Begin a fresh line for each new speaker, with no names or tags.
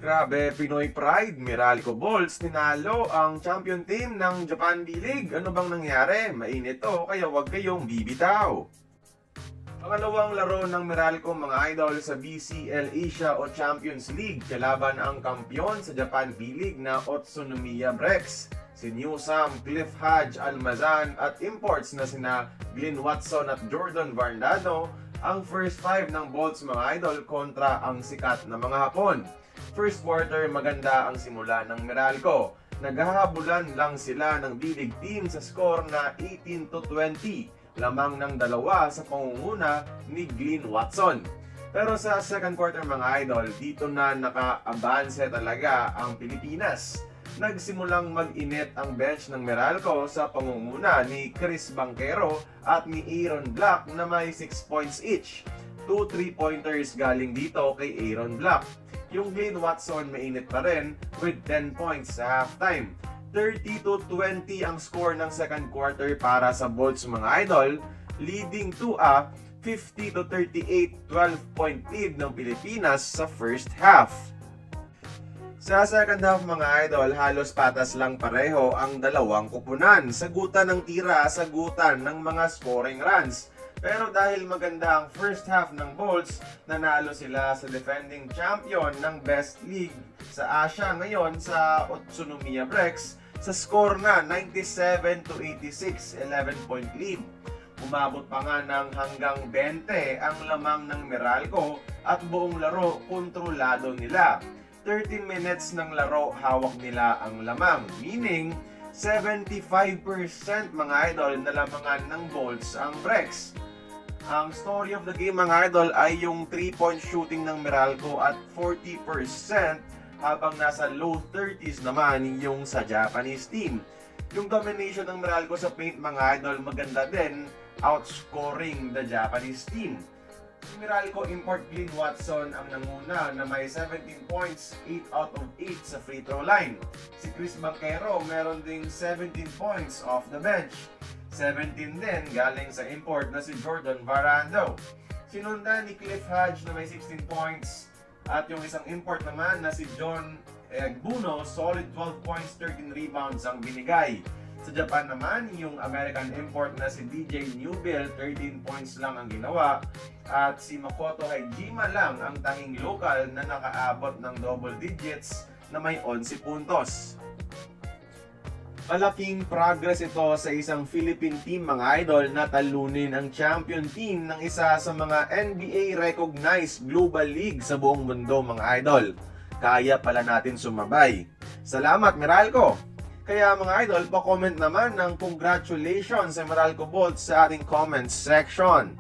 Grabe, Pinoy Pride, Meralco Bolts, tinalo ang champion team ng Japan B-League. Ano bang nangyari? Mainit to, kaya huwag kayong bibitaw. Pangalawang laro ng Meralco mga idol sa BCL Asia o Champions League. Kalaban ang kampyon sa Japan B-League na Utsunomiya Brex. Si New Sam, Cliff Hodge, Almazan at imports na sina Glenn Watson at Jordan Varnado ang first five ng Bolts mga idol kontra ang sikat na mga Hapon. First quarter maganda ang simula ng Meralco. Naghahabulan lang sila ng B-League team sa score na 18-20. Lamang ng dalawa sa pangunguna ni Glenn Watson. Pero sa second quarter mga idol, dito na naka-abanse talaga ang Pilipinas. Nagsimulang mag-init ang bench ng Meralco sa pangunguna ni Chris Banquero at ni Aaron Black na may 6 points each. 2 3-pointers galing dito kay Aaron Black. Yung Glenn Watson mainit pa rin with 10 points sa halftime. 30-20 ang score ng second quarter para sa Bolts mga idol, leading to a 50-38 12-point lead ng Pilipinas sa first half. Sa second half mga idol, halos patas lang pareho ang dalawang kupunan. Sagutan ng tira, sagutan ng mga scoring runs. Pero dahil maganda ang first half ng Bolts, nanalo sila sa defending champion ng Best League sa Asia ngayon sa Utsunomiya Brex sa score na 97-86, 11-point lead. Umabot pa nga ng hanggang 20 ang lamang ng Meralco at buong laro kontrolado nila. 30 minutes ng laro hawak nila ang lamang, meaning 75% mga idol na lamangan ng Bolts ang Brex. Ang story of the game mga idol ay yung 3-point shooting ng Meralco at 40% habang nasa low 30s naman yung sa Japanese team. Yung domination ng Meralco sa paint mga idol maganda din, outscoring the Japanese team. Si Meralco import Glenn Watson ang nanguna na may 17 points, 8 out of 8 sa free throw line. Si Chris Banquero meron ding 17 points off the bench. 17 din galing sa import na si Jordan Varnado. Sinundan ni Cliff Hodge na may 16 points at yung isang import naman na si John Egbuno, solid 12 points, 13 rebounds ang binigay. Sa Japan naman, yung American import na si DJ Newbill, 13 points lang ang ginawa. At si Makoto Hajima lang ang tanging local na nakaabot ng double digits na may 11 puntos. Malaking progress ito sa isang Philippine team mga idol na talunin ang champion team ng isa sa mga NBA recognized global league sa buong mundo mga idol. Kaya pala natin sumabay. Salamat Meralco! Kaya mga idol, pa-comment naman ng congratulations sa Meralco Bolts sa ating comments section.